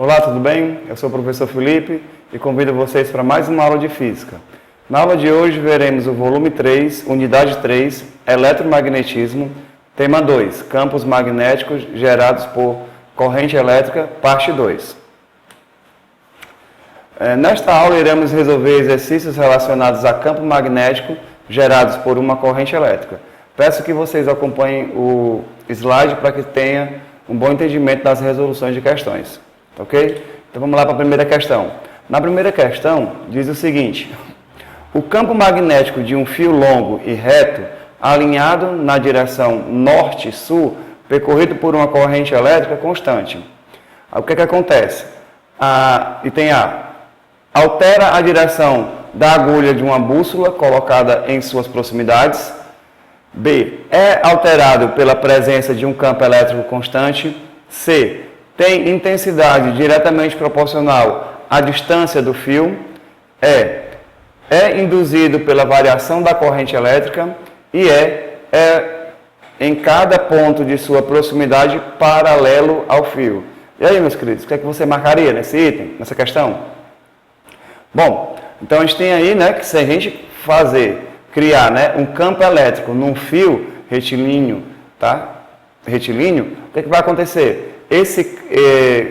Olá, tudo bem? Eu sou o professor Felipe e convido vocês para mais uma aula de Física. Na aula de hoje veremos o volume 3, unidade 3, eletromagnetismo, tema 2, campos magnéticos gerados por corrente elétrica, parte 2. Nesta aula iremos resolver exercícios relacionados a campo magnético gerados por uma corrente elétrica. Peço que vocês acompanhem o slide para que tenha um bom entendimento das resoluções de questões. Ok? Então vamos lá para a primeira questão. Na primeira questão diz o seguinte: o campo magnético de um fio longo e reto, alinhado na direção norte-sul, percorrido por uma corrente elétrica constante. O que acontece? Item A. Altera a direção da agulha de uma bússola colocada em suas proximidades. B. É alterado pela presença de um campo elétrico constante. C. Tem intensidade diretamente proporcional à distância do fio. E. É induzido pela variação da corrente elétrica. E é em cada ponto de sua proximidade paralelo ao fio. E aí, meus queridos, o que é que você marcaria nesse item, nessa questão? Bom, então a gente tem aí, que se a gente criar, um campo elétrico num fio retilíneo, tá? Retilíneo, o que é que vai acontecer?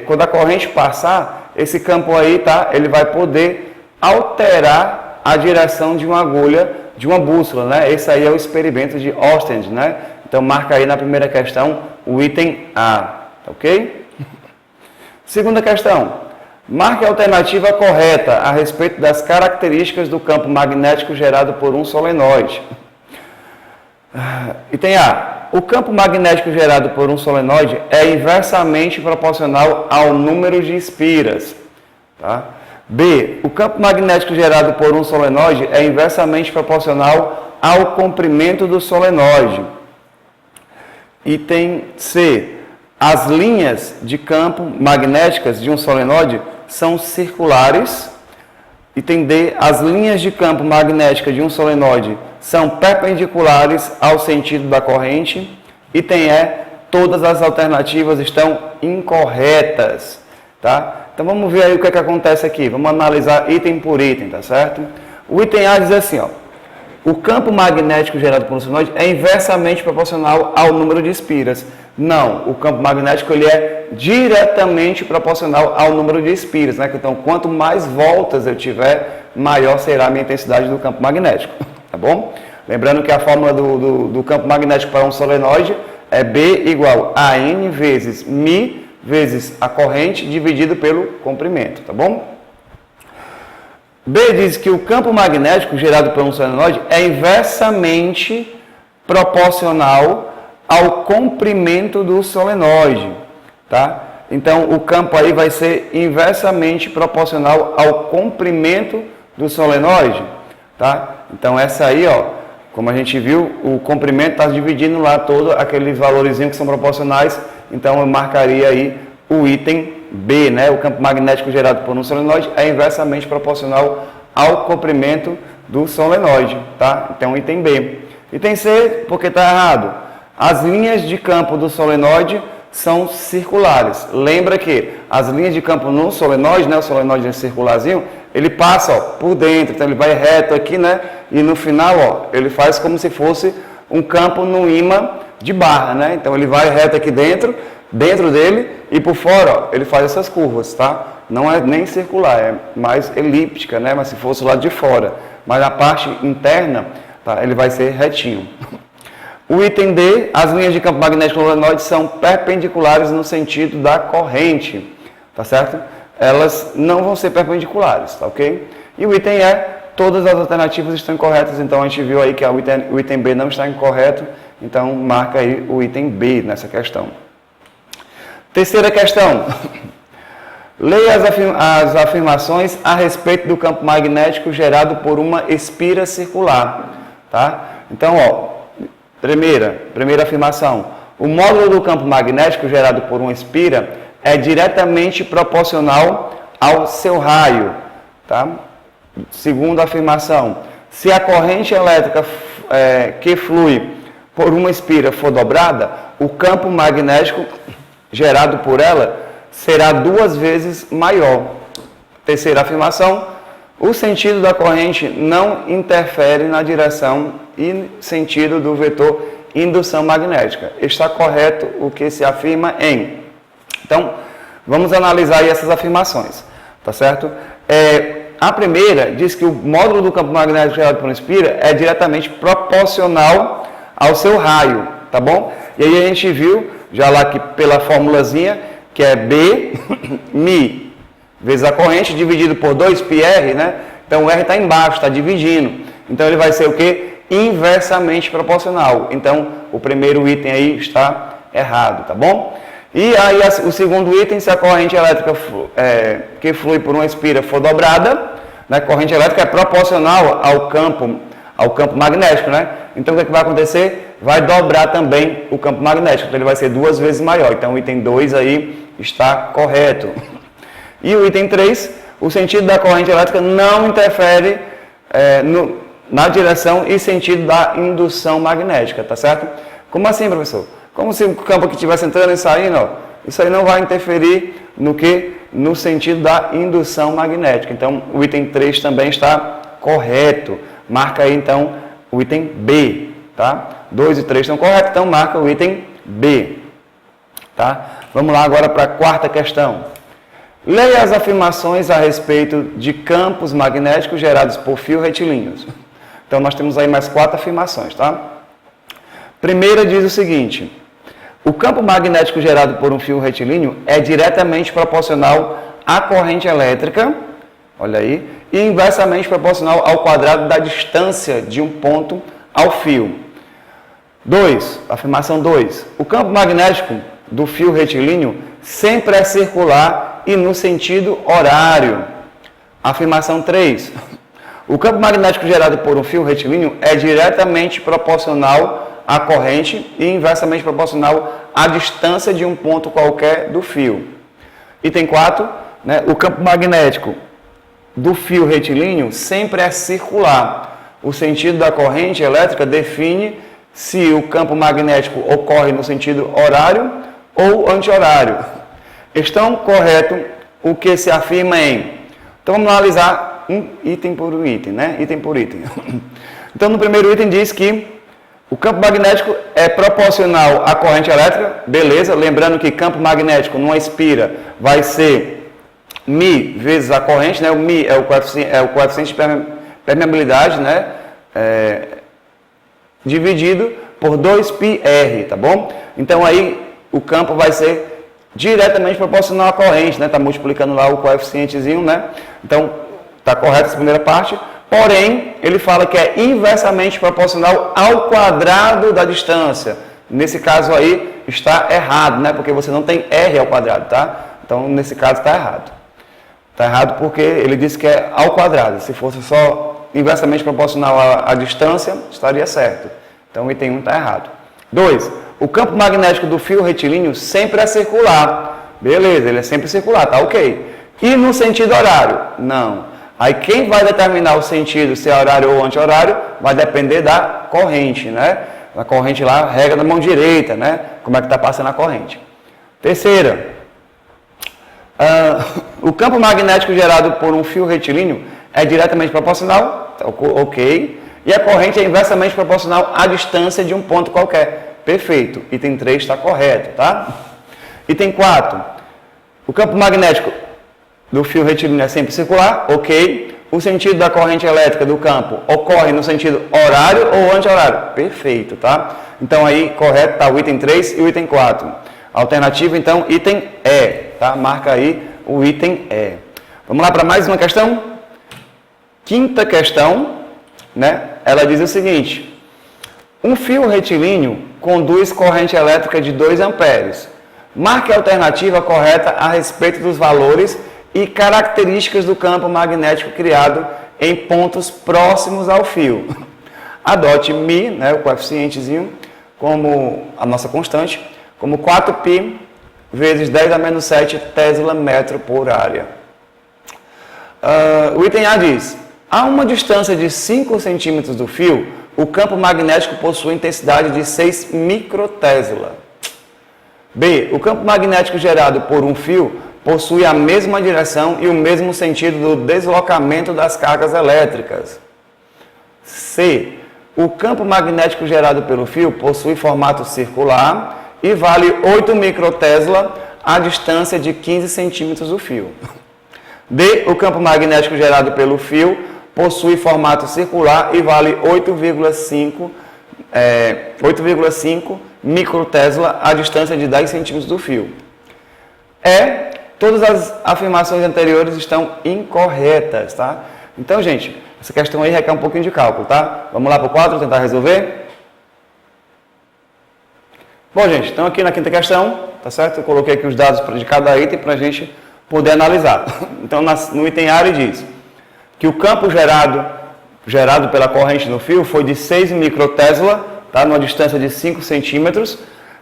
Quando a corrente passar, esse campo aí, tá? Ele vai poder alterar a direção de uma agulha, de uma bússola, Esse aí é o experimento de Ørsted, Então marca aí na primeira questão o item A, ok? Segunda questão. Marque a alternativa correta a respeito das características do campo magnético gerado por um solenoide. Item A. O campo magnético gerado por um solenoide é inversamente proporcional ao número de espiras. Tá? B. O campo magnético gerado por um solenoide é inversamente proporcional ao comprimento do solenoide. Item C. As linhas de campo magnéticas de um solenoide são circulares. Item D. As linhas de campo magnética de um solenoide são perpendiculares ao sentido da corrente. Item E. Todas as alternativas estão incorretas. Tá? Então vamos ver aí o que acontece aqui. Vamos analisar item por item, tá certo? O item A diz assim, o campo magnético gerado por um solenoide é inversamente proporcional ao número de espiras. Não, o campo magnético ele é diretamente proporcional ao número de espiras, Então, quanto mais voltas eu tiver, maior será a minha intensidade do campo magnético, tá bom? Lembrando que a fórmula do campo magnético para um solenoide é B igual a N vezes μ vezes a corrente dividido pelo comprimento, tá bom? B diz que o campo magnético gerado por um solenoide é inversamente proporcional ao comprimento do solenoide, tá? Então, o campo aí vai ser inversamente proporcional ao comprimento do solenoide, tá? Então, essa aí, como a gente viu, o comprimento está dividindo lá todo aqueles valorzinhos que são proporcionais, então eu marcaria aí o item B, O campo magnético gerado por um solenoide é inversamente proporcional ao comprimento do solenoide, tá? Então, item B. Item C, porque está errado. As linhas de campo do solenoide são circulares. Lembra que as linhas de campo no solenoide, o solenoide é circularzinho, ele passa por dentro, então ele vai reto aqui, E no final, ele faz como se fosse um campo no ímã de barra, Então ele vai reto aqui dentro dele, e por fora, ele faz essas curvas, tá? Não é nem circular, é mais elíptica, Mas se fosse o lado de fora. Mas a parte interna, tá? Ele vai ser retinho. O item D, as linhas de campo magnético solenoide são perpendiculares no sentido da corrente, tá certo? Elas não vão ser perpendiculares, tá ok? E o item E, todas as alternativas estão incorretas, então a gente viu aí que o item B não está incorreto, então marca aí o item B nessa questão. Terceira questão. Leia as afirmações a respeito do campo magnético gerado por uma espira circular, tá? Então, Primeira afirmação. O módulo do campo magnético gerado por uma espira é diretamente proporcional ao seu raio. Tá? Segunda afirmação. Se a corrente elétrica que flui por uma espira for dobrada, o campo magnético gerado por ela será 2 vezes maior. Terceira afirmação, o sentido da corrente não interfere na direção e sentido do vetor indução magnética. Está correto o que se afirma em. Então, vamos analisar aí essas afirmações, tá certo? A primeira diz que o módulo do campo magnético gerado por um espira é diretamente proporcional ao seu raio, tá bom? E aí a gente viu, já lá que pela formulazinha, que é B, Mi, vezes a corrente, dividido por 2πr, né? Então o R está embaixo, está dividindo. Então ele vai ser o quê? Inversamente proporcional. Então o primeiro item aí está errado, tá bom? E aí o segundo item, se a corrente elétrica que flui por uma espira for dobrada, né? Corrente elétrica é proporcional ao campo magnético, né? Então o que vai acontecer? Vai dobrar também o campo magnético, então ele vai ser 2 vezes maior. Então o item 2 aí está correto. E o item 3, o sentido da corrente elétrica não interfere na direção e sentido da indução magnética, tá certo? Como assim, professor? Como se o campo que estivesse entrando e saindo, ó, isso aí não vai interferir no que? No sentido da indução magnética. Então, o item 3 também está correto. Marca aí, então, o item B, tá? 2 e 3 estão corretos, então marca o item B, tá? Vamos lá agora para a quarta questão. Leia as afirmações a respeito de campos magnéticos gerados por fios retilíneos. Então, nós temos aí mais 4 afirmações, tá? Primeira diz o seguinte: o campo magnético gerado por um fio retilíneo é diretamente proporcional à corrente elétrica, olha aí, e inversamente proporcional ao quadrado da distância de um ponto ao fio. 2, afirmação 2. O campo magnético do fio retilíneo sempre é circular e no sentido horário. Afirmação 3. O campo magnético gerado por um fio retilíneo é diretamente proporcional à corrente e inversamente proporcional à distância de um ponto qualquer do fio. Item 4, né, o campo magnético do fio retilíneo sempre é circular. O sentido da corrente elétrica define se o campo magnético ocorre no sentido horário ou anti-horário. Estão correto o que se afirma em. Então vamos analisar um item por item, né? Item por item. Então no primeiro item diz que o campo magnético é proporcional à corrente elétrica, beleza? Lembrando que campo magnético numa espira vai ser Mi vezes a corrente, né? O Mi é o coeficiente de permeabilidade, né? Dividido por 2πr, tá bom? Então aí o campo vai ser diretamente proporcional à corrente, né? Tá multiplicando lá o coeficientezinho, né? Então tá correta essa primeira parte. Porém, ele fala que é inversamente proporcional ao quadrado da distância. Nesse caso aí está errado, né? Porque você não tem R ao quadrado, tá? Então nesse caso está errado. Está errado porque ele disse que é ao quadrado. Se fosse só inversamente proporcional à distância, estaria certo. Então o item 1 está errado. 2. O campo magnético do fio retilíneo sempre é circular. Beleza, ele é sempre circular, tá ok. E no sentido horário? Não. Aí quem vai determinar o sentido, se é horário ou anti-horário, vai depender da corrente, né? A corrente lá, regra da mão direita, né? Como é que está passando a corrente. Terceira. O campo magnético gerado por um fio retilíneo é diretamente proporcional, ok, e a corrente é inversamente proporcional à distância de um ponto qualquer. Perfeito. Item 3 está correto, tá? Item 4. O campo magnético do fio retilíneo é sempre circular, ok. O sentido da corrente elétrica do campo ocorre no sentido horário ou anti-horário. Perfeito, tá? Então aí, correto, está o item 3 e o item 4. Alternativa, então, item E, tá? Marca aí o item E. Vamos lá para mais uma questão? Quinta questão, né? Ela diz o seguinte: um fio retilíneo conduz corrente elétrica de 2 amperes. Marque a alternativa correta a respeito dos valores e características do campo magnético criado em pontos próximos ao fio. Adote Mi, né, o coeficientezinho, como a nossa constante, como 4π vezes 10 a menos 7 Tesla metro por área. O item A diz: a uma distância de 5 centímetros do fio, o campo magnético possui intensidade de 6 microtesla. B. O campo magnético gerado por um fio possui a mesma direção e o mesmo sentido do deslocamento das cargas elétricas. C. O campo magnético gerado pelo fio possui formato circular e vale 8 microtesla à distância de 15 centímetros do fio. D. O campo magnético gerado pelo fio possui formato circular e vale 8,5 microtesla à distância de 10 centímetros do fio. Todas as afirmações anteriores estão incorretas, tá? Então, gente, essa questão aí requer um pouquinho de cálculo, tá? Vamos lá para o 4, tentar resolver? Bom, gente, então aqui na quinta questão, tá certo? Eu coloquei aqui os dados de cada item para a gente poder analisar. Então, no item A, ele diz que o campo gerado pela corrente no fio foi de 6 microtesla, tá? Numa distância de 5 centímetros.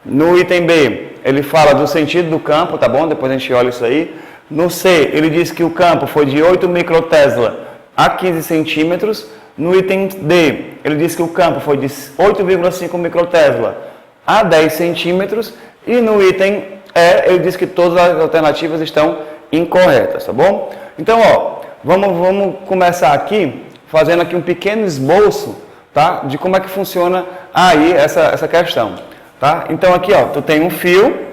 No item B, ele fala do sentido do campo, tá bom? Depois a gente olha isso aí. No C, ele diz que o campo foi de 8 microtesla a 15 centímetros. No item D, ele diz que o campo foi de 8,5 microtesla a 10 centímetros. E no item E, ele diz que todas as alternativas estão incorretas, tá bom? Então, ó, vamos começar aqui, fazendo aqui um pequeno esboço, tá? De como é que funciona aí essa questão. Tá? Então aqui, ó, tu tem um fio,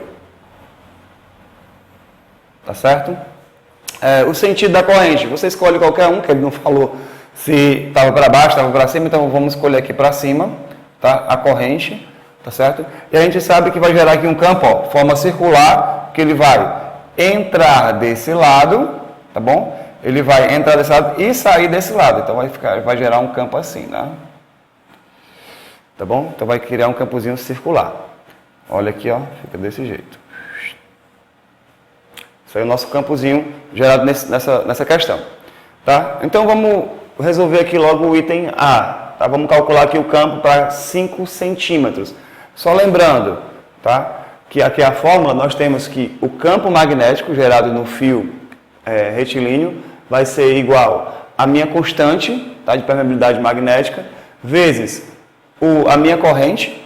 tá certo? O sentido da corrente, você escolhe qualquer um, que ele não falou se estava para baixo, estava para cima, então vamos escolher aqui para cima, tá? A corrente, tá certo? E a gente sabe que vai gerar aqui um campo, ó, forma circular, que ele vai entrar desse lado, tá bom? Ele vai entrar desse lado e sair desse lado, então vai gerar um campo assim, né? Tá bom? Então vai criar um campozinho circular. Olha aqui, ó, fica desse jeito. Isso aí é o nosso campozinho gerado nessa questão. Tá? Então vamos resolver aqui logo o item A. Tá? Vamos calcular aqui o campo para 5 centímetros. Só lembrando, tá? Que aqui a fórmula nós temos que o campo magnético gerado no fio retilíneo vai ser igual à minha constante, tá? De permeabilidade magnética, vezes a minha corrente,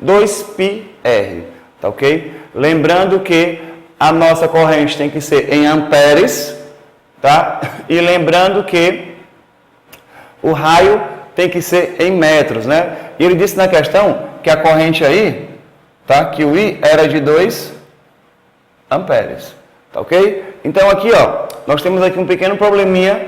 2πr, tá ok? Lembrando que a nossa corrente tem que ser em amperes, tá? E lembrando que o raio tem que ser em metros, né? E ele disse na questão que a corrente aí, tá? Que o I era de 2 amperes, tá ok? Então aqui, ó, nós temos aqui um pequeno probleminha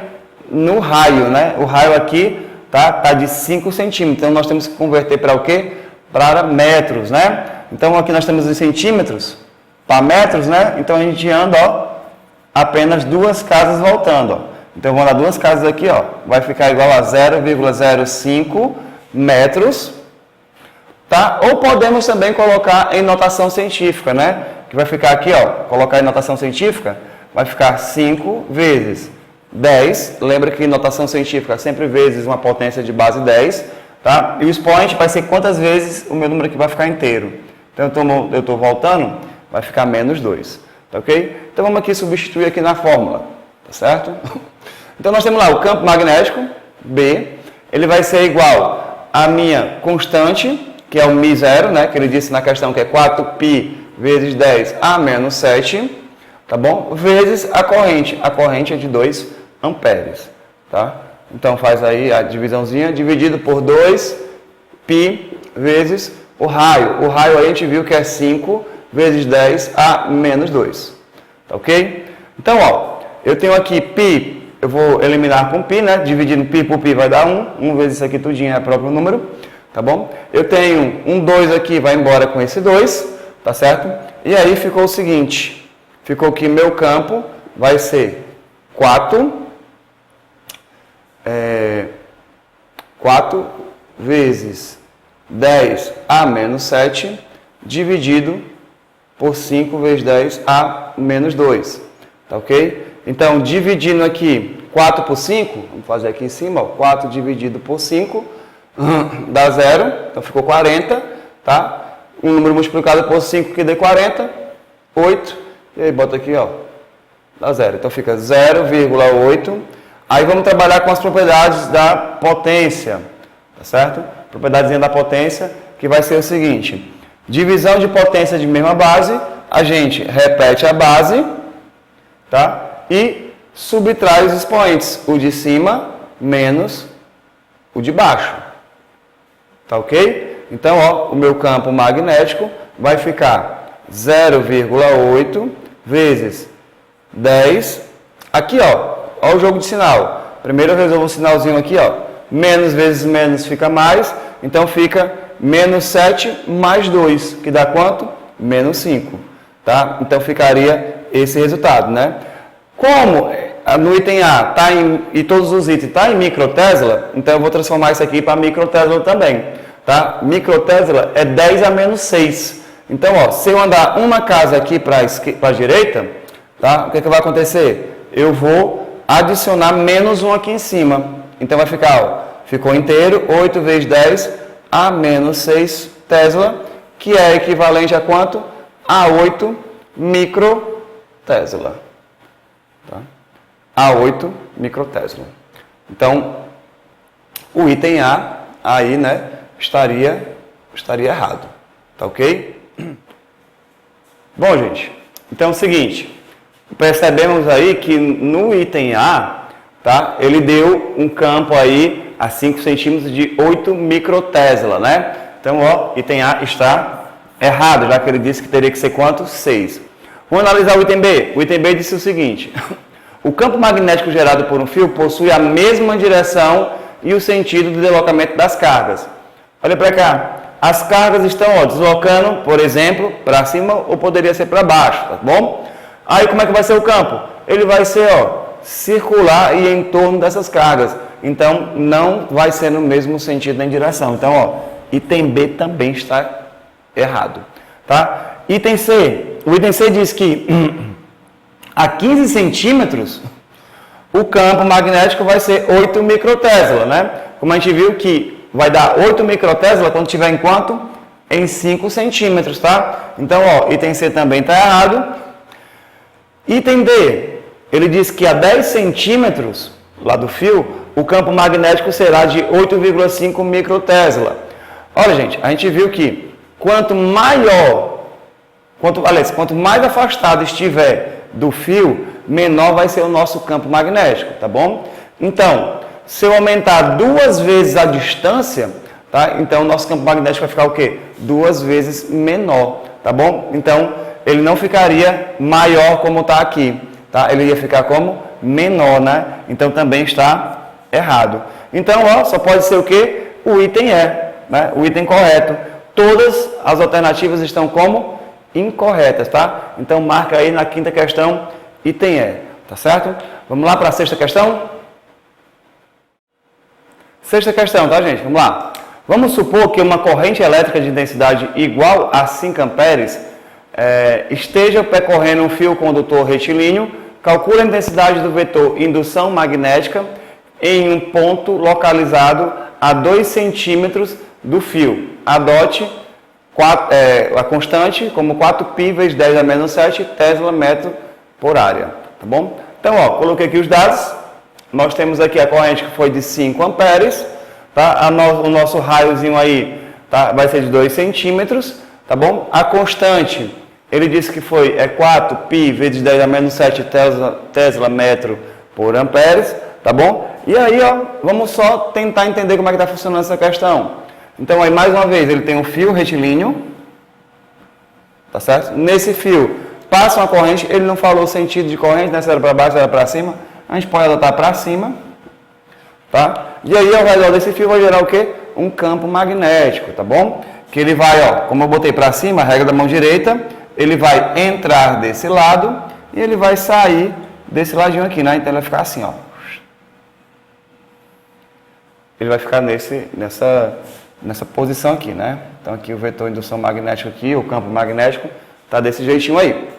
no raio, né? O raio aqui tá de 5 centímetros, então nós temos que converter para o quê? Para metros, né? Então aqui nós temos em centímetros para metros, né? Então a gente anda, ó, apenas 2 casas voltando, ó. Então vamos dar 2 casas aqui, ó, vai ficar igual a 0,05 metros, tá? Ou podemos também colocar em notação científica, né? Que vai ficar aqui, ó, colocar em notação científica, vai ficar 5 vezes 10, lembra que notação científica sempre vezes uma potência de base 10, tá? E o expoente vai ser quantas vezes o meu número aqui vai ficar inteiro. Então eu estou voltando, vai ficar menos 2, tá ok? Então vamos aqui substituir aqui na fórmula, tá certo? Então nós temos lá o campo magnético, B, ele vai ser igual à minha constante, que é o μ0, né? Que ele disse na questão que é 4π vezes 10 a menos 7, tá bom? Vezes a corrente é de 2 amperes, tá? Então faz aí a divisãozinha, dividido por 2π vezes o raio. O raio aí a gente viu que é 5 vezes 10 a menos 2, tá ok? Então, ó, eu tenho aqui π, eu vou eliminar com π, né? Dividindo π por π vai dar 1 vezes isso aqui tudinho é o próprio número, tá bom? Eu tenho um 2 aqui, vai embora com esse 2, tá certo? E aí ficou o seguinte, ficou que meu campo vai ser 4 vezes 10 a menos 7 dividido por 5 vezes 10 a menos 2, tá ok? Então, dividindo aqui 4 por 5, vamos fazer aqui em cima, ó, 4 dividido por 5 dá 0, então ficou 40, tá? Um número multiplicado por 5 que dê 40, 8, e aí bota aqui, ó, dá 0. Então fica 0,8. Aí vamos trabalhar com as propriedades da potência, tá certo? Propriedadezinha da potência, que vai ser o seguinte: divisão de potência de mesma base, a gente repete a base, tá? E subtrai os expoentes, o de cima menos o de baixo. Tá ok? Então, ó, o meu campo magnético vai ficar 0,8 vezes 10. Aqui, ó o jogo de sinal. Primeiro eu resolvo o sinalzinho aqui, ó. Menos vezes menos fica mais. Então, fica menos 7 mais 2, que dá quanto? Menos 5. Tá? Então, ficaria esse resultado, né? Como no item A e todos os itens estão em microtesla, então eu vou transformar isso aqui para microtesla também. Tá? Microtesla é 10 a menos 6. Então, ó, se eu andar uma casa aqui para a direita, tá? O que vai acontecer? Eu vou adicionar menos 1 aqui em cima. Então, vai ficar, ó, ficou inteiro, 8 vezes 10 a menos 6 Tesla, que é equivalente a quanto? A 8 microtesla. Tá? A 8 microtesla. Então, o item A aí, né, estaria errado. Tá ok? Bom, gente, então é o seguinte, percebemos aí que no item A, tá, ele deu um campo aí a 5 centímetros de 8 microtesla, né? Então, ó, item A está errado, já que ele disse que teria que ser quanto? 6. Vamos analisar o item B. O item B disse o seguinte: o campo magnético gerado por um fio possui a mesma direção e o sentido do deslocamento das cargas. Olha para cá. As cargas estão, ó, deslocando, por exemplo, para cima ou poderia ser para baixo, tá bom? Aí como é que vai ser o campo? Ele vai ser, ó, circular e em torno dessas cargas. Então, não vai ser no mesmo sentido nem direção. Então, ó, item B também está errado, tá? Item C. O item C diz que a 15 centímetros o campo magnético vai ser 8 microtesla, né? Como a gente viu que vai dar 8 microtesla quando tiver em quanto? Em 5 centímetros, tá? Então, ó, item C também está errado. Item D, ele diz que a 10 centímetros lá do fio, o campo magnético será de 8,5 microtesla. Olha, gente, a gente viu que quanto mais afastado estiver do fio, menor vai ser o nosso campo magnético, tá bom? Então, se eu aumentar 2 vezes a distância, tá? Então, o nosso campo magnético vai ficar o quê? 2 vezes menor, tá bom? Então, ele não ficaria maior como está aqui, tá? Ele ia ficar como menor, né? Então, também está errado. Então, ó, só pode ser o quê? O item E, né? O item correto. Todas as alternativas estão como incorretas, tá? Então, marca aí na quinta questão, item E, tá certo? Vamos lá para a sexta questão? Sexta questão, tá, gente? Vamos lá. Vamos supor que uma corrente elétrica de intensidade igual a 5 amperes esteja percorrendo um fio condutor retilíneo. Calcule a intensidade do vetor indução magnética em um ponto localizado a 2 centímetros do fio. Adote a constante como 4π vezes 10 a menos 7 Tesla metro por área. Tá bom? Então, ó, coloquei aqui os dados. Nós temos aqui a corrente que foi de 5 amperes. Tá? O nosso raiozinho aí, tá? Vai ser de 2 centímetros. Tá bom? A constante, ele disse que foi 4π vezes 10 a menos 7 Tesla metro por amperes. Tá bom? E aí, ó, vamos só tentar entender como é que está funcionando essa questão. Então, aí, mais uma vez, ele tem um fio retilíneo. Tá certo? Nesse fio, passa uma corrente. Ele não falou o sentido de corrente, né? Se era para baixo, se era para cima. A gente pode adotar para cima. Tá? E aí, ao redor desse fio, vai gerar o quê? Um campo magnético, tá bom? Que ele vai, ó, como eu botei para cima, a regra da mão direita, ele vai entrar desse lado e ele vai sair desse ladinho aqui, né? Então, ele vai ficar assim, ó. Ele vai ficar nessa posição aqui, né? Então, aqui o vetor de indução magnética aqui, o campo magnético, tá desse jeitinho aí.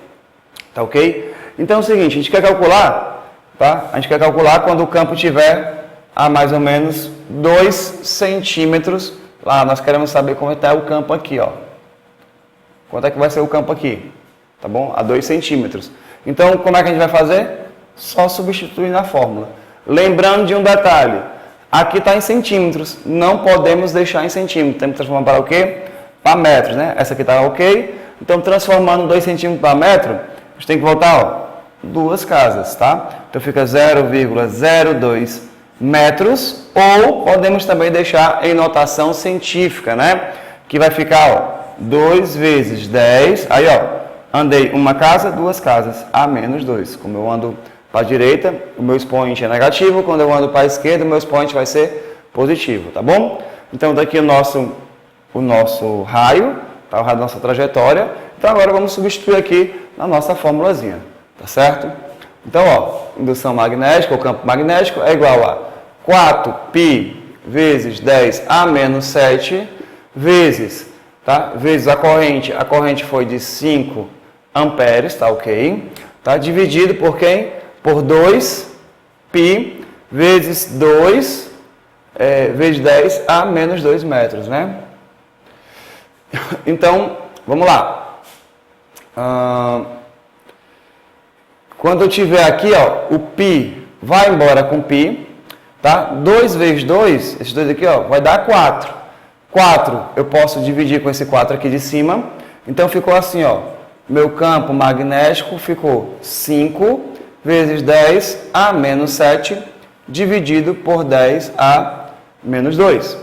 Tá ok? Então, é o seguinte, a gente quer calcular, tá? A gente quer calcular quando o campo tiver a mais ou menos 2 centímetros. Lá, nós queremos saber como está o campo aqui, ó. Quanto é que vai ser o campo aqui? Tá bom? A 2 centímetros. Então, como é que a gente vai fazer? Só substituir na fórmula. Lembrando de um detalhe. Aqui está em centímetros. Não podemos deixar em centímetros. Temos que transformar para o quê? Para metros, né? Essa aqui está ok. Então, transformando 2 centímetros para metro, a gente tem que voltar, ó. duas casas, tá? Então fica 0,02 metros, ou podemos também deixar em notação científica, né? Que vai ficar, ó, 2 vezes 10, aí, ó, andei uma casa, duas casas, a menos 2. Como eu ando para a direita, o meu expoente é negativo, quando eu ando para a esquerda, o meu expoente vai ser positivo, tá bom? Então, daqui o nosso raio, tá? O raio da nossa trajetória. Então, agora vamos substituir aqui na nossa formulazinha, tá certo? Então, ó, indução magnética, ou campo magnético, é igual a 4π vezes 10 a menos 7, vezes, tá? Vezes a corrente foi de 5 amperes, tá ok? Tá? Dividido por quem? Por 2π vezes 2 vezes 10 a menos 2 metros, né? Então, vamos lá. Quando eu tiver aqui, ó, o π vai embora com π, tá? 2 vezes 2, esses dois aqui, ó, vai dar 4. 4 eu posso dividir com esse 4 aqui de cima. Então, ficou assim, ó. Meu campo magnético ficou 5 vezes 10 a menos 7, dividido por 10 a menos 2.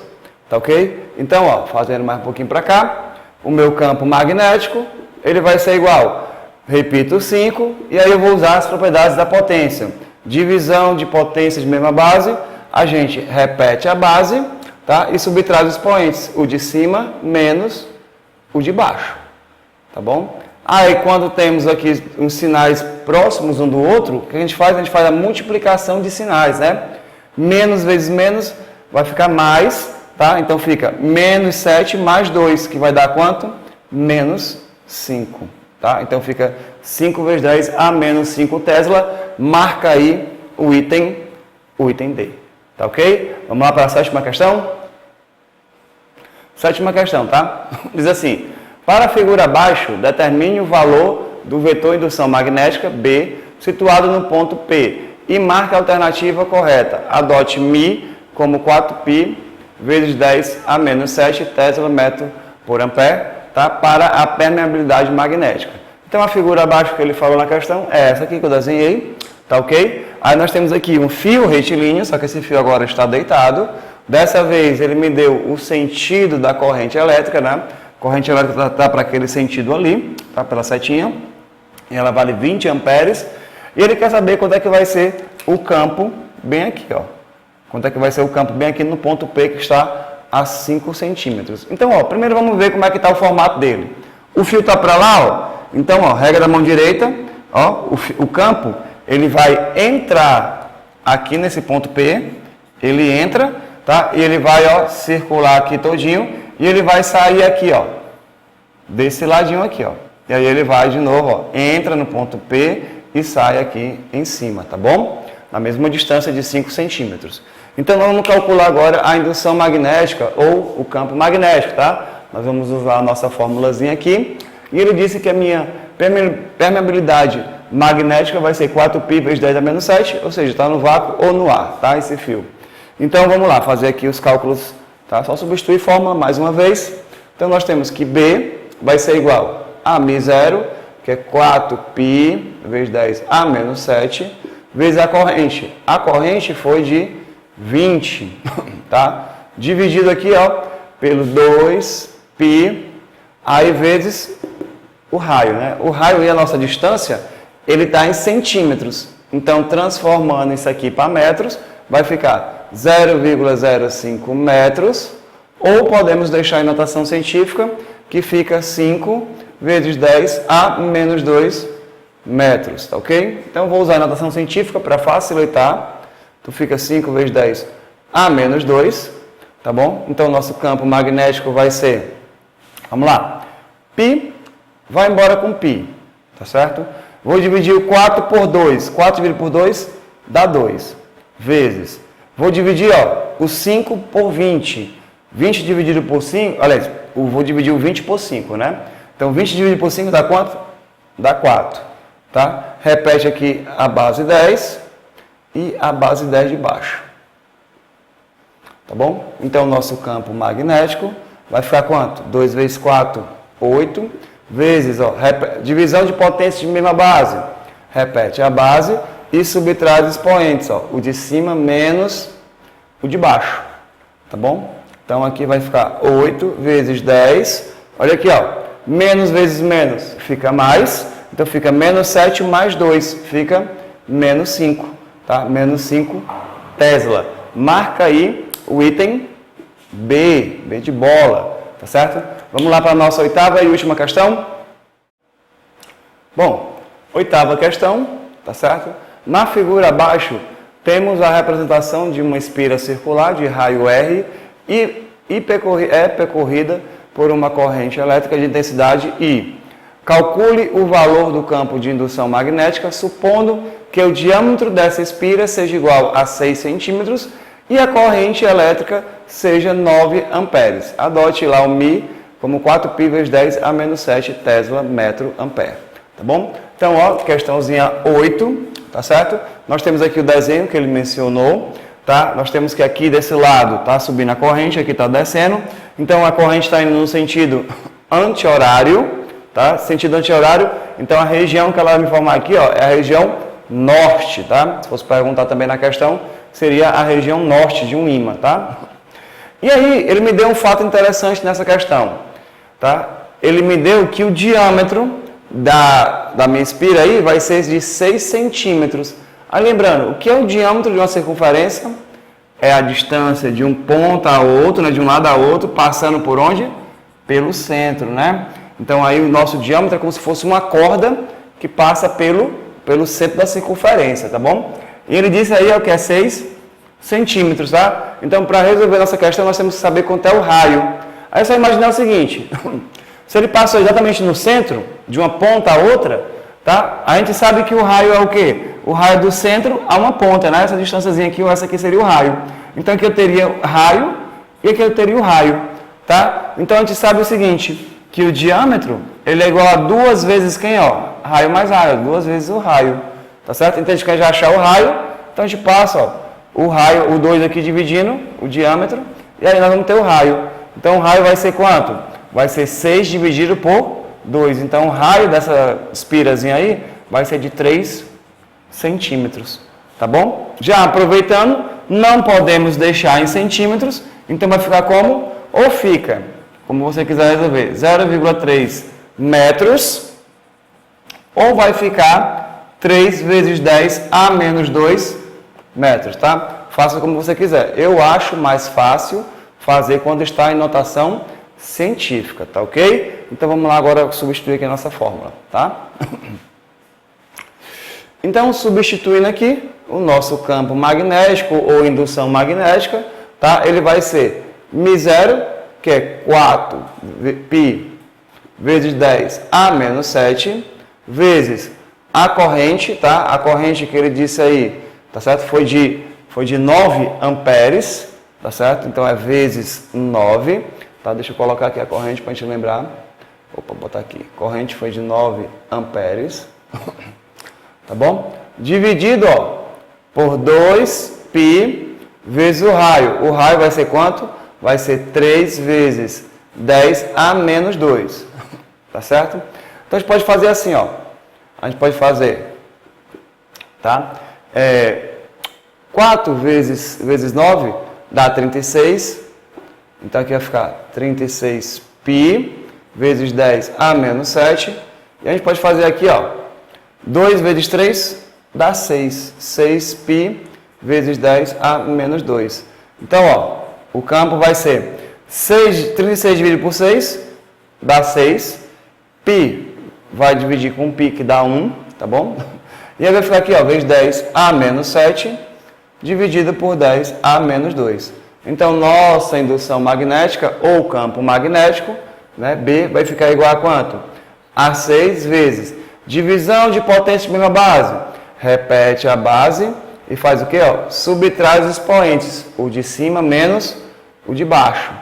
Tá ok? Então, ó, fazendo mais um pouquinho para cá, o meu campo magnético, ele vai ser igual, repito, 5, e aí eu vou usar as propriedades da potência. Divisão de potências de mesma base, a gente repete a base, tá? E subtrai os expoentes, o de cima menos o de baixo, tá bom? Aí, quando temos aqui uns sinais próximos um do outro, o que a gente faz? A gente faz a multiplicação de sinais, né? Menos vezes menos vai ficar mais, tá? Então, fica menos 7 mais 2, que vai dar quanto? Menos 5, tá? Então, fica 5 vezes 10 a menos 5 Tesla. Marca aí o item D, tá ok? Vamos lá para a sétima questão? Sétima questão, tá? Diz assim: para a figura abaixo, determine o valor do vetor indução magnética B situado no ponto P e marque a alternativa correta. Adote μ como 4π vezes 10 a menos 7 Tesla metro por ampere, tá? Para a permeabilidade magnética. Então, a figura abaixo que ele falou na questão é essa aqui que eu desenhei, tá ok? Aí nós temos aqui um fio retilíneo, só que esse fio agora está deitado. Dessa vez, ele me deu o sentido da corrente elétrica, né? Corrente elétrica está para aquele sentido ali, tá? Pela setinha. E ela vale 20 amperes. E ele quer saber quanto é que vai ser o campo bem aqui, ó. Quanto é que vai ser o campo bem aqui no ponto P, que está a 5 centímetros. Então, ó, primeiro vamos ver como é que está o formato dele. O fio está para lá, ó. Então, ó, regra da mão direita, ó, o campo, ele vai entrar aqui nesse ponto P, ele entra, tá? E ele vai, ó, circular aqui todinho, e ele vai sair aqui, ó, desse ladinho aqui, ó. E aí ele vai de novo, ó, entra no ponto P e sai aqui em cima, tá bom? Na mesma distância de 5 centímetros. Então, nós vamos calcular agora a indução magnética ou o campo magnético, tá? Nós vamos usar a nossa formulazinha aqui. E ele disse que a minha permeabilidade magnética vai ser 4π vezes 10 a menos 7, ou seja, está no vácuo ou no ar, tá? Esse fio. Então, vamos lá, fazer aqui os cálculos, tá? Só substituir fórmula mais uma vez. Então, nós temos que B vai ser igual a μ0, que é 4π vezes 10 a menos 7, vezes a corrente. A corrente foi de 20, tá? Dividido aqui, ó, pelo 2π, aí vezes o raio, né? O raio e a nossa distância, ele está em centímetros. Então, transformando isso aqui para metros, vai ficar 0,05 metros, ou podemos deixar em notação científica, que fica 5 vezes 10 a menos 2 metros, tá ok? Então, vou usar a notação científica para facilitar. Então, fica 5 vezes 10 a menos 2, tá bom? Então, nosso campo magnético vai ser, vamos lá, π vai embora com π, tá certo? Vou dividir o 4 por 2. 4 dividido por 2 dá 2. Vezes. Vou dividir, ó, o 5 por 20. 20 dividido por 5, aliás, vou dividir o 20 por 5, né? Então, 20 dividido por 5 dá quanto? Dá 4, tá? Repete aqui a base 10 e a base 10 de baixo. Tá bom? Então, o nosso campo magnético vai ficar quanto? 2 vezes 4, 8. Vezes, ó, divisão de potência de mesma base. repete a base e subtrai os expoentes, ó, o de cima menos o de baixo, tá bom? Então aqui vai ficar 8 vezes 10, olha aqui, ó, menos vezes menos fica mais, então fica menos 7 mais 2, fica menos 5, tá? Menos 5 Tesla. Marca aí o item B, B de bola, tá certo? Vamos lá para a nossa oitava e última questão? Bom, oitava questão, tá certo? Na figura abaixo, temos a representação de uma espira circular de raio R e é percorrida por uma corrente elétrica de intensidade I. Calcule o valor do campo de indução magnética, supondo que o diâmetro dessa espira seja igual a 6 centímetros e a corrente elétrica seja 9 amperes. Adote lá o μ como 4π vezes 10 a menos 7 Tesla metro ampere. Tá bom? Então, ó, questãozinha 8, tá certo? Nós temos aqui o desenho que ele mencionou, tá? Nós temos que aqui desse lado tá subindo a corrente, aqui tá descendo. Então, a corrente está indo no sentido anti-horário, tá? Sentido anti-horário. Então, a região que ela vai me informar aqui, ó, é a região norte, tá? Se fosse perguntar também na questão, seria a região norte de um ímã, tá? E aí, ele me deu um fato interessante nessa questão, tá? Ele me deu que o diâmetro da minha espira aí vai ser de 6 centímetros. Aí lembrando, o que é o diâmetro de uma circunferência? É a distância de um ponto a outro, né, de um lado a outro, passando por onde? Pelo centro, né? Então aí o nosso diâmetro é como se fosse uma corda que passa pelo centro da circunferência, tá bom? E ele disse aí ó, que é 6 centímetros, tá? Então para resolver nossa questão nós temos que saber quanto é o raio. Aí é só imaginar o seguinte, se ele passa exatamente no centro, de uma ponta a outra, tá? A gente sabe que o raio é o quê? O raio do centro a uma ponta, né? Essa distânciazinha aqui, ou essa aqui seria o raio. Então aqui eu teria o raio e aqui eu teria o raio, tá? Então a gente sabe o seguinte, que o diâmetro, ele é igual a 2 vezes quem, ó? Raio mais raio, 2 vezes o raio, tá certo? Então a gente quer já achar o raio, então a gente passa, ó, o raio, o 2 aqui dividindo o diâmetro, e aí nós vamos ter o raio. Então o raio vai ser quanto? Vai ser 6 dividido por 2. Então o raio dessa espirazinha aí vai ser de 3 centímetros. Tá bom? Já aproveitando, não podemos deixar em centímetros. Então vai ficar como? Ou fica, como você quiser resolver, 0,3 metros. Ou vai ficar 3 vezes 10 a menos 2 metros. Tá? Faça como você quiser. Eu acho mais fácil fazer quando está em notação científica, tá ok? Então vamos lá agora substituir aqui a nossa fórmula, tá? Então, substituindo aqui o nosso campo magnético ou indução magnética, tá? Ele vai ser μ0, que é 4π vezes 10 a menos 7, vezes a corrente, tá? A corrente que ele disse aí, tá certo? Foi de 9 amperes, tá certo? Então é vezes 9. Tá, deixa eu colocar aqui a corrente para a gente lembrar. Opa, botar aqui. Corrente foi de 9 amperes. Tá bom? Dividido ó, por 2π vezes o raio. O raio vai ser quanto? Vai ser 3 vezes 10 a menos 2. Tá certo? Então a gente pode fazer assim, ó. A gente pode fazer, tá? 4 vezes 9 dá 36. Então aqui vai ficar 36π vezes 10 a menos 7. E a gente pode fazer aqui, ó, 2 vezes 3 dá 6. 6π vezes 10 a menos 2. Então, ó, o campo vai ser 36 dividido por 6 dá 6. Π vai dividir com π que dá 1, tá bom? E aí vai ficar aqui, ó, vezes 10 a menos 7 dividido por 10 a menos 2. Então, nossa indução magnética ou campo magnético, né, B, vai ficar igual a quanto? A 6 vezes divisão de potência de mesma base. Repete a base e faz o quê? Ó? Subtrai os expoentes, o de cima menos o de baixo.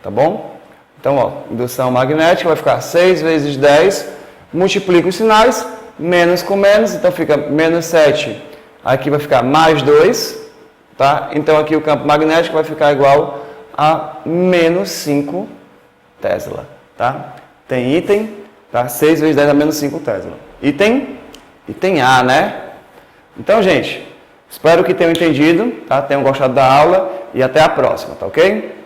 Tá bom? Então, ó, indução magnética vai ficar 6 vezes 10, multiplica os sinais, menos com menos, então fica menos 7. Aqui vai ficar mais 2. Tá? Então aqui o campo magnético vai ficar igual a menos 5 Tesla. Tá? Tem item, tá? 6 vezes 10 a menos 5 Tesla. Item e tem A, né? Então, gente, espero que tenham entendido, tá? Tenham gostado da aula e até a próxima, tá ok?